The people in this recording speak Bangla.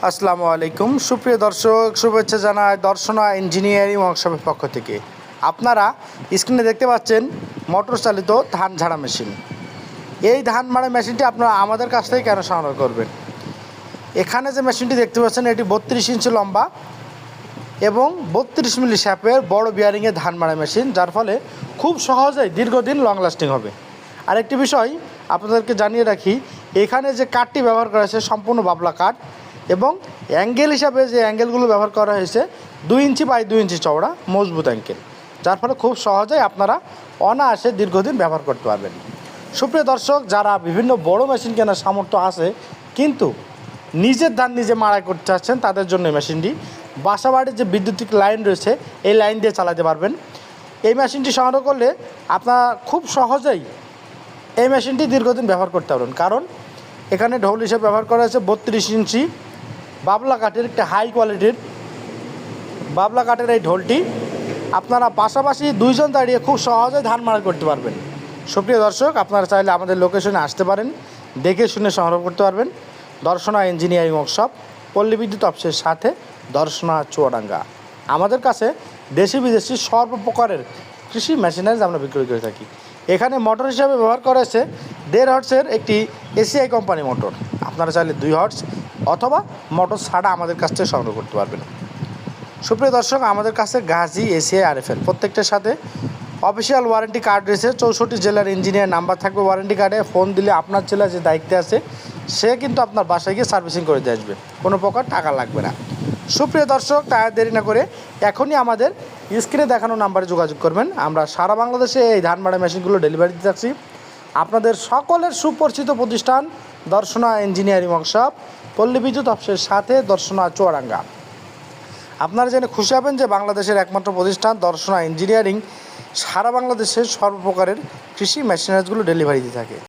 আসসালামু আলাইকুম সুপ্রিয় দর্শক, শুভেচ্ছা জানাই দর্শনা ইঞ্জিনিয়ারিং ওয়ার্কশপের পক্ষ থেকে। আপনারা স্ক্রিনে দেখতে পাচ্ছেন মোটর চালিত ধান ঝাড়া মেশিন। এই ধান মাড়া মেশিনটি আপনারা আমাদের কাছ থেকে কেন সংগ্রহ করবেন? এখানে যে মেশিনটি দেখতে পাচ্ছেন এটি 32 ইঞ্চি লম্বা এবং 32 মিলি শ্যাপের বড় বিয়ারিংয়ের ধান মাড়া মেশিন, যার ফলে খুব সহজেই দীর্ঘদিন লং লাস্টিং হবে। আরেকটি বিষয় আপনাদেরকে জানিয়ে রাখি, এখানে যে কাঠটি ব্যবহার করা হয়েছে সম্পূর্ণ বাবলা কাঠ এবং অ্যাঙ্গেল হিসাবে যে অ্যাঙ্গেলগুলো ব্যবহার করা হয়েছে 2 ইঞ্চি বাই 2 ইঞ্চি চওড়া মজবুত অ্যাঙ্গেল, যার ফলে খুব সহজেই আপনারা অনায়াসে দীর্ঘদিন ব্যবহার করতে পারবেন। সুপ্রিয় দর্শক, যারা বিভিন্ন বড় মেশিন কেনার সামর্থ্য আছে কিন্তু নিজের ধান নিজে মাড়াই করতে চাচ্ছেন, তাদের জন্য এই মেশিনটি। বাসাবাড়ির যে বৈদ্যুতিক লাইন রয়েছে এই লাইন দিয়ে চালাতে পারবেন। এই মেশিনটি সংগ্রহ করলে আপনারা খুব সহজেই এই মেশিনটি দীর্ঘদিন ব্যবহার করতে পারবেন, কারণ এখানে ঢোল হিসেবে ব্যবহার করা হয়েছে 32 ইঞ্চি বাবলা কাঠের একটা হাই কোয়ালিটির বাবলা কাঠের এই ঢোলটি। আপনারা পাশাপাশি দুইজন দাঁড়িয়ে খুব সহজে ধান মাড়াই করতে পারবেন। সুপ্রিয় দর্শক, আপনারা চাইলে আমাদের লোকেশনে আসতে পারেন, দেখে শুনে সংগ্রহ করতে পারবেন। দর্শনা ইঞ্জিনিয়ারিং ওয়ার্কশপ, পল্লী বিদ্যুৎ অফিসের সাথে, দর্শনা চুয়াডাঙ্গা। আমাদের কাছে দেশি বিদেশি সর্বপ্রকারের কৃষি মেশিনারিজ আমরা বিক্রয় করে থাকি। এখানে মোটর হিসাবে ব্যবহার করা হয়েছে 1.5 হর্সের একটি এসিআই কোম্পানি মোটর। আপনারা চাইলে 2 হর্স অথবা মোটর ছাড়া আমাদের কাছ থেকে সংগ্রহ করতে পারবেন। সুপ্রিয় দর্শক, আমাদের কাছে গাজী, এসিআই, আরএফএল প্রত্যেকটার সাথে অফিসিয়াল ওয়ারেন্টি কার্ড রয়েছে। 64 জেলার ইঞ্জিনিয়ার নাম্বার থাকবে ওয়ারেন্টি কার্ডে। ফোন দিলে আপনার জেলা যে দায়িত্বে আছে সে কিন্তু আপনার বাসায় গিয়ে সার্ভিসিং করে দিয়ে আসবে, কোনো প্রকার টাকা লাগবে না। সুপ্রিয় দর্শক, তাই দেরি না করে এখনই আমাদের স্ক্রিনে দেখানো নাম্বারে যোগাযোগ করবেন। আমরা সারা বাংলাদেশে এই ধান মাড়া মেশিনগুলো ডেলিভারি দিতে থাকছি। আপনাদের সকলের সুপরিচিত প্রতিষ্ঠান দর্শনা ইঞ্জিনিয়ারিং ওয়ার্কশপ, পল্লী বিদ্যুৎ অফিসের সাথে, দর্শনা চুয়াডাঙ্গা। আপনারা জেনে খুশি হবেন যে বাংলাদেশের একমাত্র প্রতিষ্ঠান দর্শনা ইঞ্জিনিয়ারিং সারা বাংলাদেশের সর্বপ্রকারের কৃষি মেশিনারিজগুলো ডেলিভারি দিয়ে থাকে।